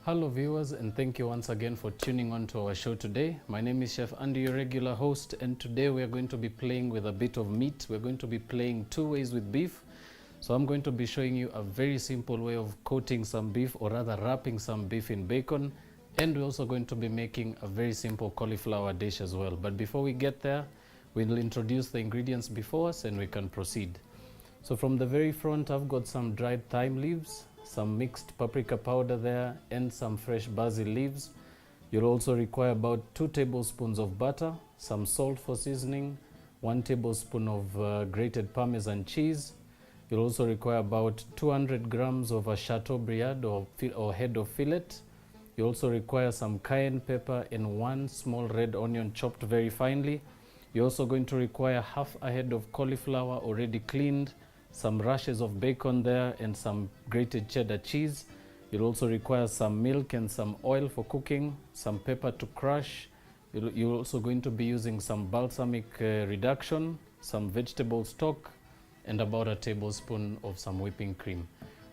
Hello viewers, and thank you once again for tuning on to our show today. My name is Chef Andy, your regular host, and today we are going to be playing with a bit of meat. We're going to be playing two ways with beef. So I'm going to be showing you a very simple way of coating some beef, or rather wrapping some beef in bacon. And we're also going to be making a very simple cauliflower dish as well. But before we get there, we'll introduce the ingredients before us and we can proceed. So from the very front, I've got some dried thyme leaves, some mixed paprika powder there, and some fresh basil leaves. You'll also require about 2 tablespoons of butter, some salt for seasoning, 1 tablespoon of grated Parmesan cheese. You'll also require about 200 grams of a Chateaubriand or head of fillet. You also require some cayenne pepper and 1 small red onion chopped very finely. You're also going to require half a head of cauliflower already cleaned, some rashes of bacon there, and some grated cheddar cheese. You'll also require some milk and some oil for cooking, some pepper to crush. You're also going to be using some balsamic reduction, some vegetable stock, and about a tablespoon of some whipping cream.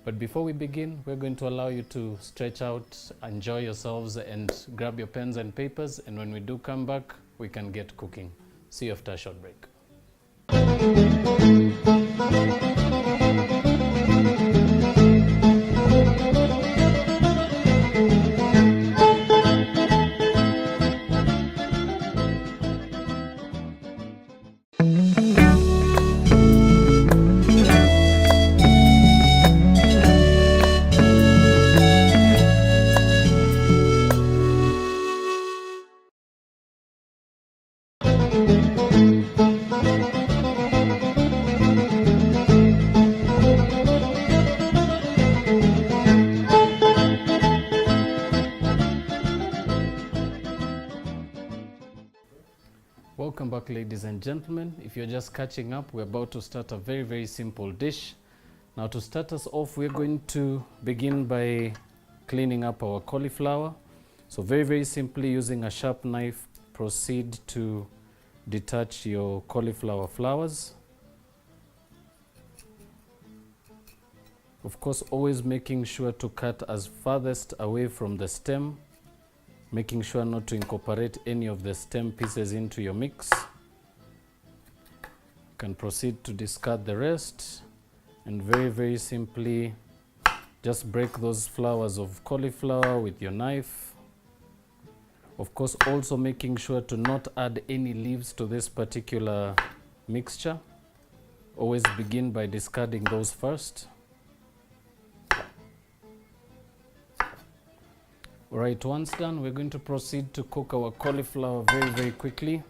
But before we begin, we're going to allow you to stretch out, enjoy yourselves, and grab your pens and papers. And when we do come back, we can get cooking. See you after a short break. Welcome back, ladies and gentlemen. If you're just catching up, we're about to start a very simple dish. Now, to start us off, we're going to begin by cleaning up our cauliflower. So very simply, using a sharp knife, proceed to detach your cauliflower flowers. Of course, always making sure to cut as farthest away from the stem, making sure not to incorporate any of the stem pieces into your mix. You can proceed to discard the rest, and very simply just break those flowers of cauliflower with your knife. Of course, also making sure to not add any leaves to this particular mixture. Always begin by discarding those first. Alright, once done, we're going to proceed to cook our cauliflower very quickly.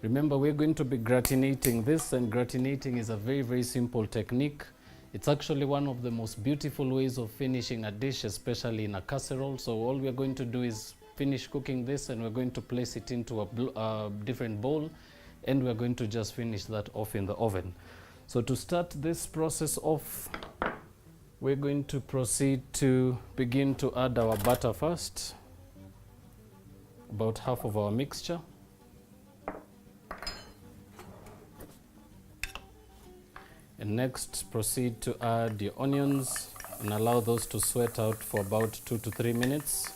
Remember, we're going to be gratinating this, and gratinating is a very simple technique. It's actually one of the most beautiful ways of finishing a dish, especially in a casserole. So all we're going to do is finish cooking this, and we're going to place it into a different bowl, and we're going to just finish that off in the oven. So to start this process off, we're going to proceed to begin to add our butter first, about half of our mixture. And next, proceed to add your onions and allow those to sweat out for about 2 to 3 minutes.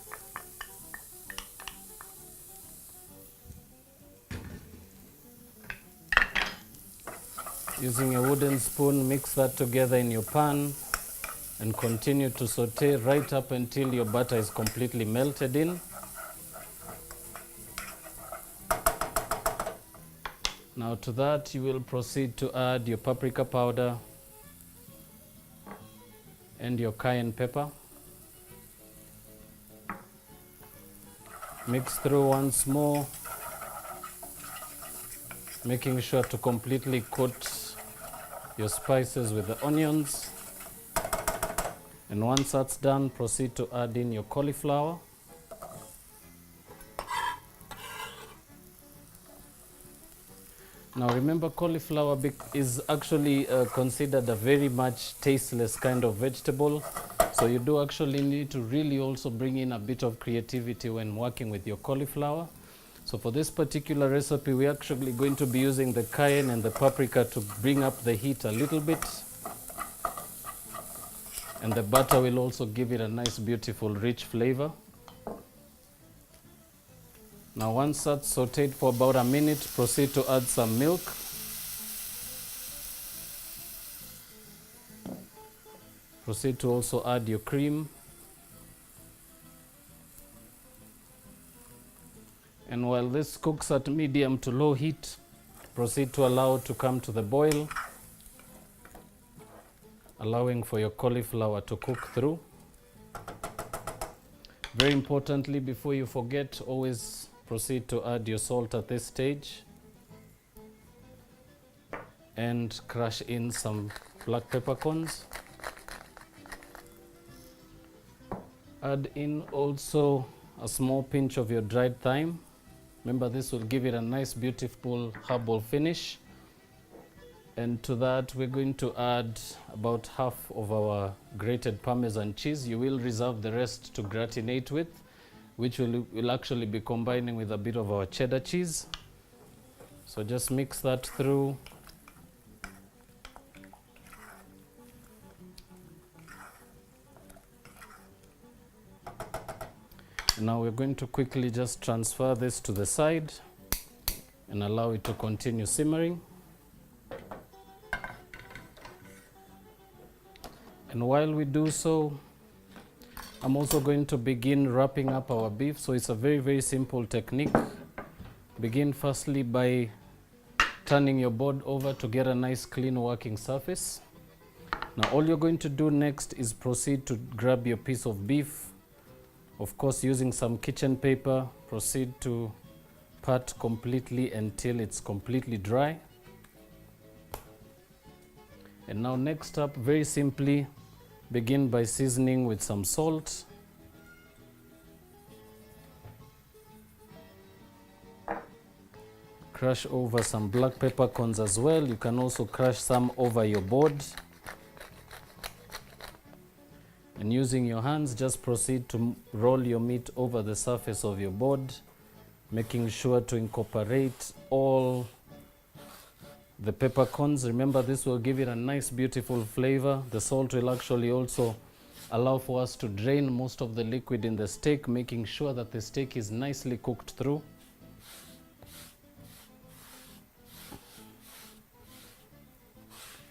Using a wooden spoon, mix that together in your pan and continue to saute right up until your butter is completely melted in. Now to that, you will proceed to add your paprika powder and your cayenne pepper. Mix through once more, making sure to completely coat your spices with the onions. And once that's done, proceed to add in your cauliflower. Now remember, cauliflower is actually considered a very much tasteless kind of vegetable. So you do actually need to really also bring in a bit of creativity when working with your cauliflower. So for this particular recipe, we're actually going to be using the cayenne and the paprika to bring up the heat a little bit. And the butter will also give it a nice, beautiful, rich flavor. Now once that's sauteed for about a minute, proceed to add some milk. Proceed to also add your cream. And while this cooks at medium to low heat, proceed to allow it to come to the boil, allowing for your cauliflower to cook through. Very importantly, before you forget, always proceed to add your salt at this stage and crush in some black peppercorns. Add in also a small pinch of your dried thyme. Remember, this will give it a nice, beautiful herbal finish. And to that, we're going to add about half of our grated Parmesan cheese. You will reserve the rest to gratinate with, which will actually be combining with a bit of our cheddar cheese. So just mix that through. And now we're going to quickly just transfer this to the side and allow it to continue simmering. And while we do so, I'm also going to begin wrapping up our beef. So it's a very, very simple technique. Begin firstly by turning your board over to get a nice clean working surface. Now all you're going to do next is proceed to grab your piece of beef. Of course, using some kitchen paper, proceed to pat completely until it's completely dry. And now next up, very simply, begin by seasoning with some salt. Crush over some black peppercorns as well. You can also crush some over your board. And using your hands, just proceed to roll your meat over the surface of your board, making sure to incorporate all the peppercorns. Remember, this will give it a nice, beautiful flavor. The salt will actually also allow for us to drain most of the liquid in the steak, making sure that the steak is nicely cooked through.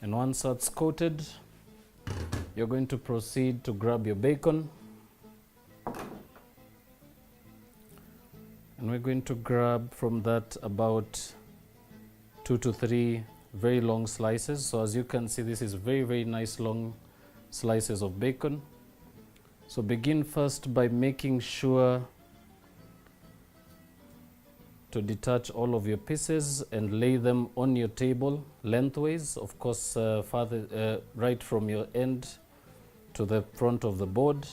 And once that's coated, you're going to proceed to grab your bacon. And we're going to grab from that about 2 to 3 very long slices. So as you can see, this is very, very nice long slices of bacon. So begin first by making sure to detach all of your pieces and lay them on your table lengthways, of course, right from your end to the front of the board.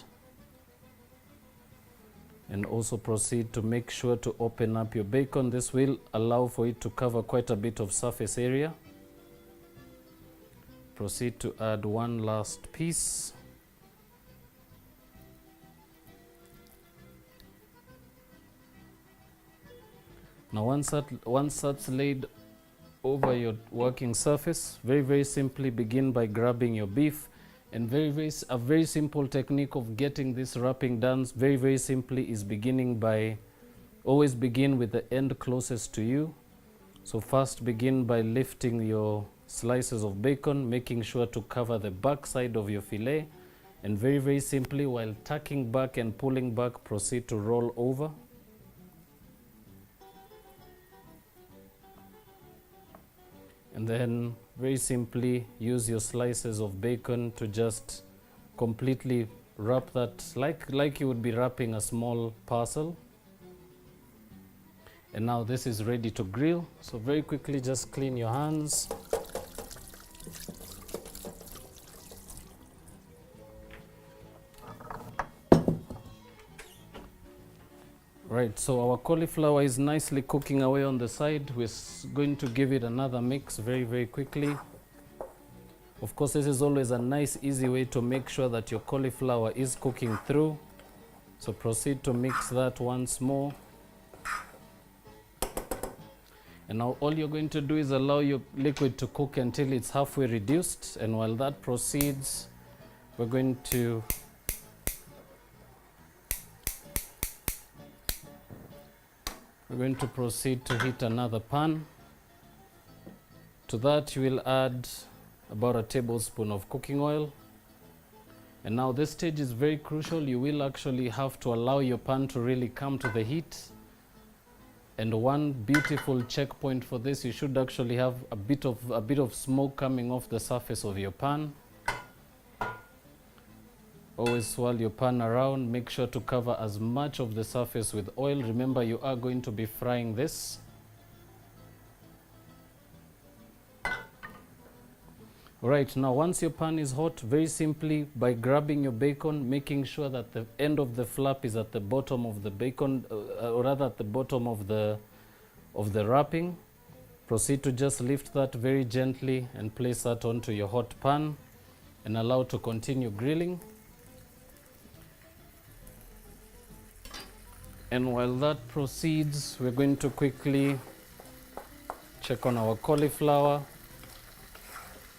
And also proceed to make sure to open up your bacon. This will allow for it to cover quite a bit of surface area. Proceed to add one last piece. Now once that's laid over your working surface, very, very simply begin by grabbing your beef. And a very simple technique of getting this wrapping done, very, very simply, is always begin with the end closest to you. So first begin by lifting your slices of bacon, making sure to cover the back side of your fillet. And very, very simply, while tucking back and pulling back, proceed to roll over. And then very simply use your slices of bacon to just completely wrap that like you would be wrapping a small parcel. And now this is ready to grill. So very quickly, just clean your hands. Right, so our cauliflower is nicely cooking away on the side. We're going to give it another mix very, very quickly. Of course, this is always a nice, easy way to make sure that your cauliflower is cooking through. So proceed to mix that once more. And now all you're going to do is allow your liquid to cook until it's halfway reduced. And while that proceeds, we're going to proceed to heat another pan. To that you will add about a tablespoon of cooking oil. And now this stage is very crucial. You will actually have to allow your pan to really come to the heat. And one beautiful checkpoint for this, you should actually have a bit of smoke coming off the surface of your pan. Always swirl your pan around. Make sure to cover as much of the surface with oil. Remember, you are going to be frying this. Alright, now once your pan is hot, very simply by grabbing your bacon, making sure that the end of the flap is at the bottom of the bacon, or rather at the bottom of the wrapping. Proceed to just lift that very gently and place that onto your hot pan and allow to continue grilling. And while that proceeds, we're going to quickly check on our cauliflower.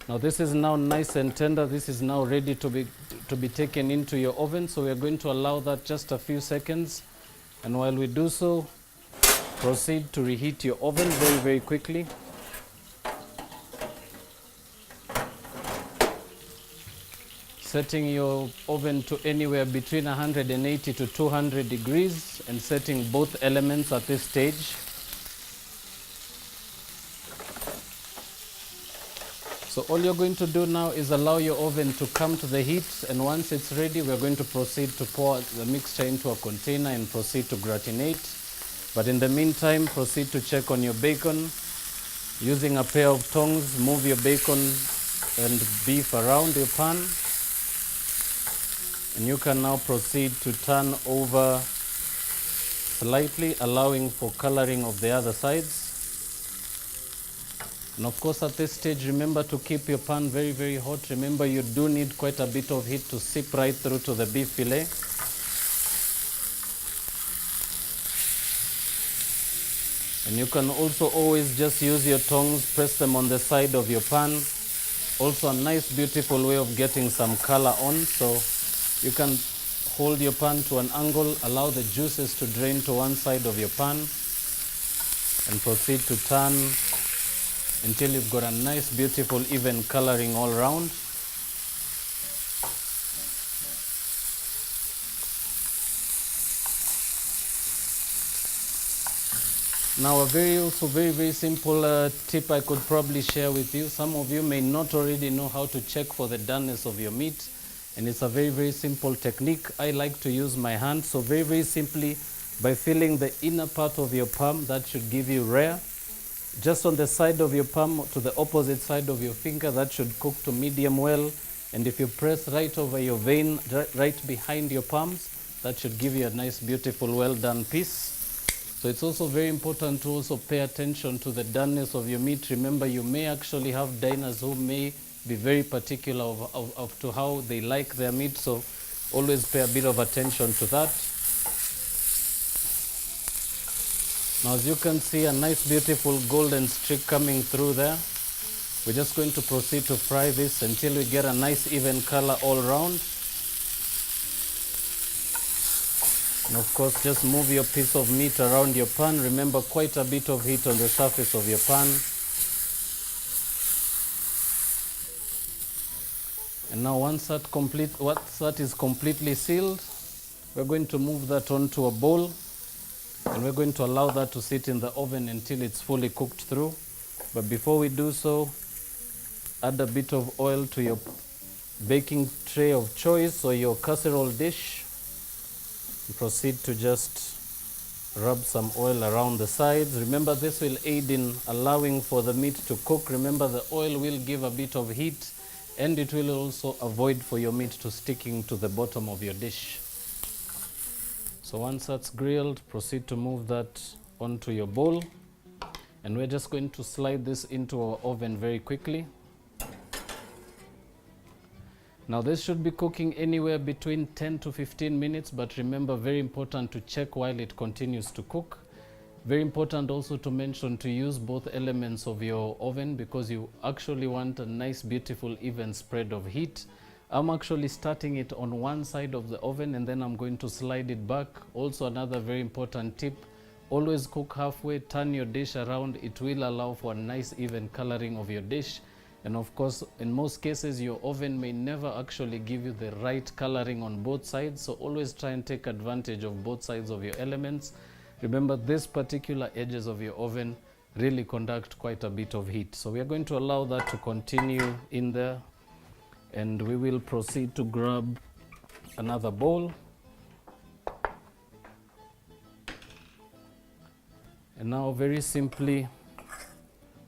Now this is now nice and tender. This is now ready to be taken into your oven. So we're going to allow that just a few seconds. And while we do so, proceed to reheat your oven very, very quickly. Setting your oven to anywhere between 180 to 200 degrees and setting both elements at this stage. So all you're going to do now is allow your oven to come to the heat, and once it's ready, we're going to proceed to pour the mixture into a container and proceed to gratinate. But in the meantime, proceed to check on your bacon. Using a pair of tongs, move your bacon and beef around your pan. And you can now proceed to turn over slightly, allowing for coloring of the other sides. And of course, at this stage, remember to keep your pan very, very hot. Remember, you do need quite a bit of heat to seep right through to the beef fillet. And you can also always just use your tongs, press them on the side of your pan. Also a nice, beautiful way of getting some color on. So you can hold your pan to an angle, allow the juices to drain to one side of your pan, and proceed to turn until you've got a nice, beautiful, even coloring all around. Now a very simple tip I could probably share with you. Some of you may not already know how to check for the doneness of your meat, and it's a very simple technique. I like to use my hand. So very simply, by feeling the inner part of your palm, that should give you rare. Just on the side of your palm to the opposite side of your finger, that should cook to medium well. And if you press right over your vein, right behind your palms, that should give you a nice, beautiful, well done piece. So it's also very important to also pay attention to the doneness of your meat. Remember, you may actually have diners who may be very particular of to how they like their meat. So always pay a bit of attention to that. Now, as you can see, a nice, beautiful golden streak coming through there. We're just going to proceed to fry this until we get a nice, even color all around. And of course, just move your piece of meat around your pan. Remember, quite a bit of heat on the surface of your pan. And now once that is completely sealed, we're going to move that onto a bowl. And we're going to allow that to sit in the oven until it's fully cooked through. But before we do so, add a bit of oil to your baking tray of choice or your casserole dish. And proceed to just rub some oil around the sides. Remember, this will aid in allowing for the meat to cook. Remember, the oil will give a bit of heat, and it will also avoid for your meat to sticking to the bottom of your dish. So once that's grilled, proceed to move that onto your bowl. And we're just going to slide this into our oven very quickly. Now this should be cooking anywhere between 10 to 15 minutes, but remember, very important to check while it continues to cook. Very important also to mention to use both elements of your oven, because you actually want a nice, beautiful, even spread of heat. I'm actually starting it on one side of the oven and then I'm going to slide it back. Also, another very important tip, always cook halfway, turn your dish around. It will allow for a nice even coloring of your dish. And of course, in most cases, your oven may never actually give you the right coloring on both sides. So always try and take advantage of both sides of your elements. Remember, these particular edges of your oven really conduct quite a bit of heat. So we are going to allow that to continue in there. And we will proceed to grab another bowl. And now very simply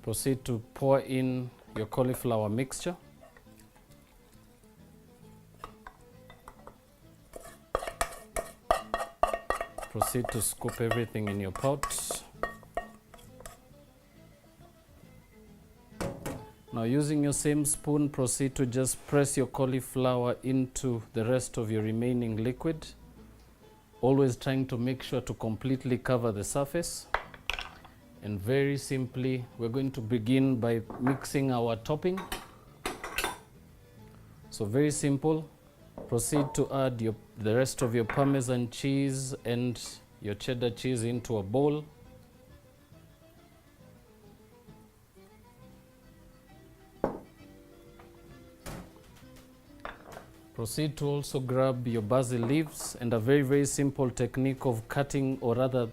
proceed to pour in your cauliflower mixture. Proceed to scoop everything in your pot. Now, using your same spoon, proceed to just press your cauliflower into the rest of your remaining liquid. Always trying to make sure to completely cover the surface. And very simply, we're going to begin by mixing our topping. So very simple. Proceed to add the rest of your Parmesan cheese and your cheddar cheese into a bowl. Proceed to also grab your basil leaves, and a very, very simple technique of cutting, or rather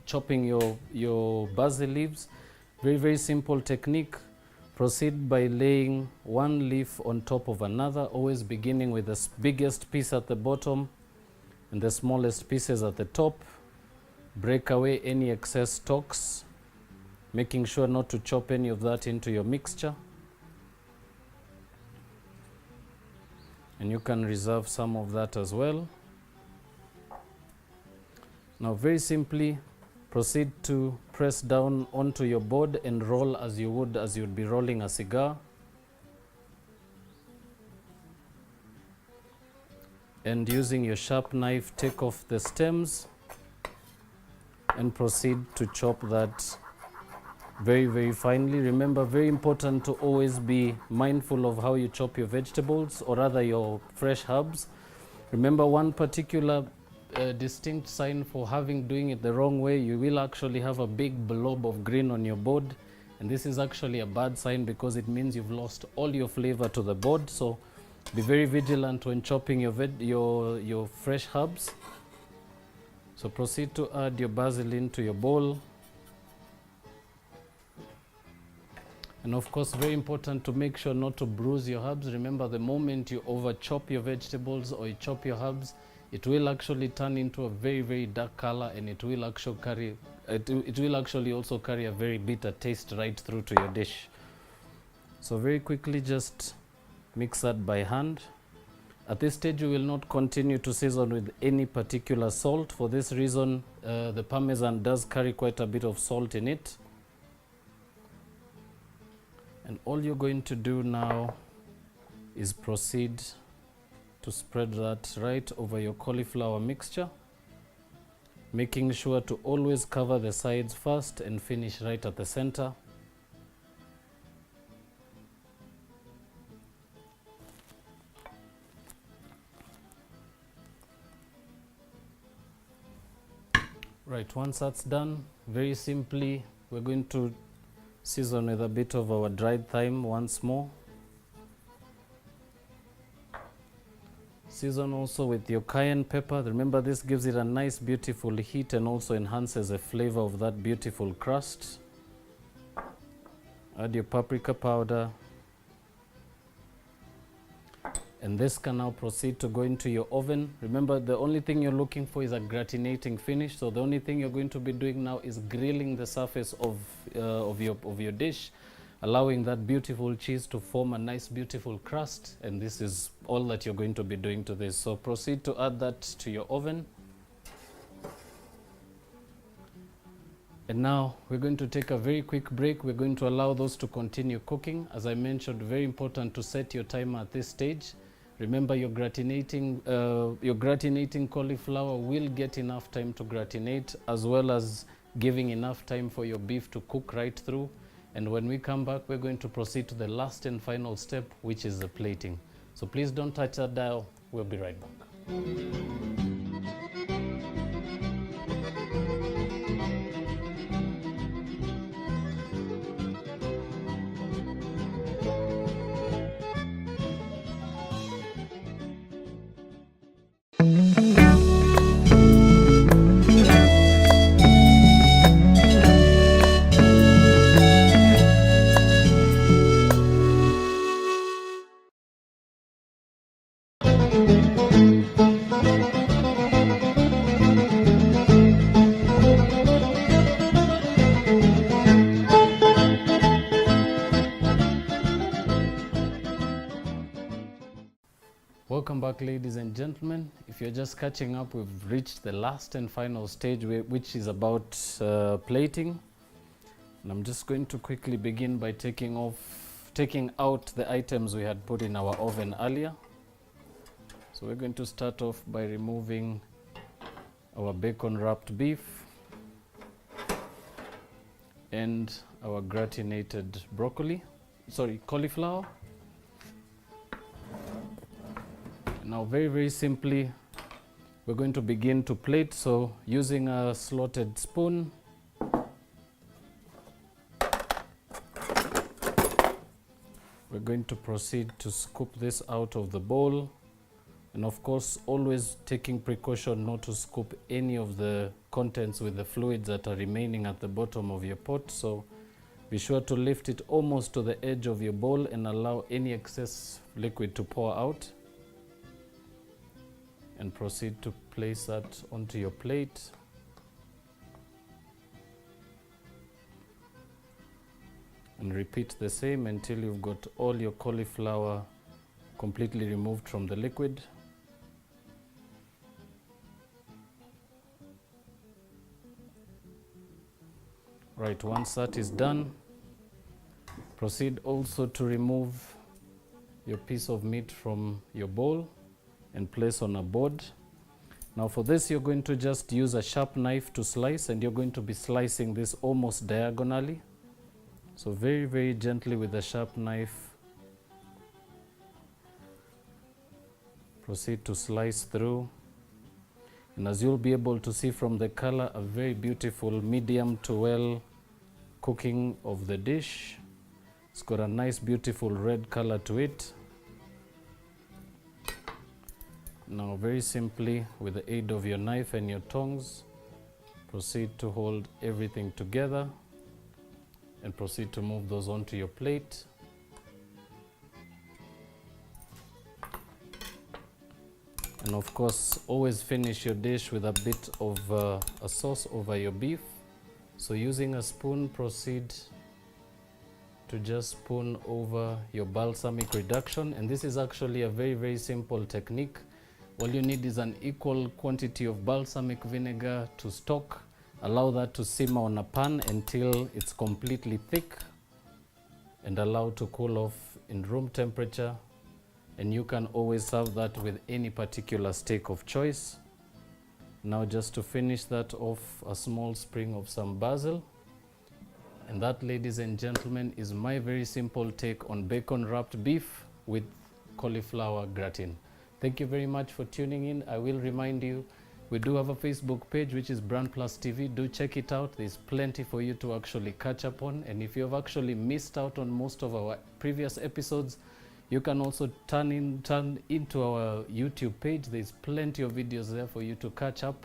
chopping your basil leaves. Very, very simple technique. Proceed by laying one leaf on top of another, always beginning with the biggest piece at the bottom and the smallest pieces at the top. Break away any excess stalks, making sure not to chop any of that into your mixture. And you can reserve some of that as well. Now, very simply, proceed to press down onto your board and roll as you'd be rolling a cigar. And using your sharp knife, take off the stems and proceed to chop that very, very finely. Remember, very important to always be mindful of how you chop your vegetables, or rather your fresh herbs. Remember, one particular distinct sign for doing it the wrong way, you will actually have a big blob of green on your board, and this is actually a bad sign because it means you've lost all your flavor to the board. So be very vigilant when chopping your fresh herbs. So proceed to add your basil into your bowl. And of course, very important to make sure not to bruise your herbs. Remember, the moment you over chop your vegetables or you chop your herbs, it will actually turn into a very, very dark color, and it will actually also carry a very bitter taste right through to your dish. So very quickly, just mix that by hand. At this stage, you will not continue to season with any particular salt. For this reason, the Parmesan does carry quite a bit of salt in it. And all you're going to do now is proceed to spread that right over your cauliflower mixture, making sure to always cover the sides first and finish right at the center. Right, once that's done, very simply, we're going to season with a bit of our dried thyme once more. Season also with your cayenne pepper. Remember, this gives it a nice, beautiful heat and also enhances the flavor of that beautiful crust. Add your paprika powder. And this can now proceed to go into your oven. Remember, the only thing you're looking for is a gratinating finish. So the only thing you're going to be doing now is grilling the surface of your dish, allowing that beautiful cheese to form a nice, beautiful crust. And this is all that you're going to be doing to this. So proceed to add that to your oven. And now we're going to take a very quick break. We're going to allow those to continue cooking. As I mentioned, very important to set your timer at this stage. Remember, your gratinating cauliflower will get enough time to gratinate, as well as giving enough time for your beef to cook right through. And when we come back, we're going to proceed to the last and final step, which is the plating. So please don't touch that dial. We'll be right back. Welcome back, ladies and gentlemen. If you're just catching up, we've reached the last and final stage, which is about plating. And I'm just going to quickly begin by taking out the items we had put in our oven earlier. So we're going to start off by removing our bacon wrapped beef and our gratinated cauliflower. Now very simply, we're going to begin to plate. So using a slotted spoon, we're going to proceed to scoop this out of the bowl, and of course always taking precaution not to scoop any of the contents with the fluids that are remaining at the bottom of your pot. So be sure to lift it almost to the edge of your bowl and allow any excess liquid to pour out, and proceed to place that onto your plate. And repeat the same until you've got all your cauliflower completely removed from the liquid. Right, once that is done, proceed also to remove your piece of meat from your bowl and place on a board. Now for this, you're going to just use a sharp knife to slice, and you're going to be slicing this almost diagonally. So very gently with a sharp knife, proceed to slice through. And as you'll be able to see from the color, a very beautiful medium to well cooking of the dish. It's got a nice beautiful red color to it. Now very simply, with the aid of your knife and your tongs, proceed to hold everything together and proceed to move those onto your plate. And of course, always finish your dish with a bit of a sauce over your beef. So using a spoon, proceed to just spoon over your balsamic reduction. And this is actually a very simple technique. All you need is an equal quantity of balsamic vinegar to stock. Allow that to simmer on a pan until it's completely thick, and allow to cool off in room temperature. And you can always serve that with any particular steak of choice. Now just to finish that off, a small sprig of some basil. And that, ladies and gentlemen, is my very simple take on bacon wrapped beef with cauliflower gratin. Thank you very much for tuning in. I will remind you, we do have a Facebook page, which is BrandPlus TV. Do check it out. There's plenty for you to actually catch up on. And if you have actually missed out on most of our previous episodes, you can also turn into our YouTube page. There's plenty of videos there for you to catch up.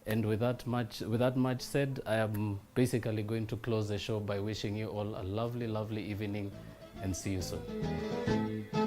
And with that much said, I am basically going to close the show by wishing you all a lovely evening, and see you soon.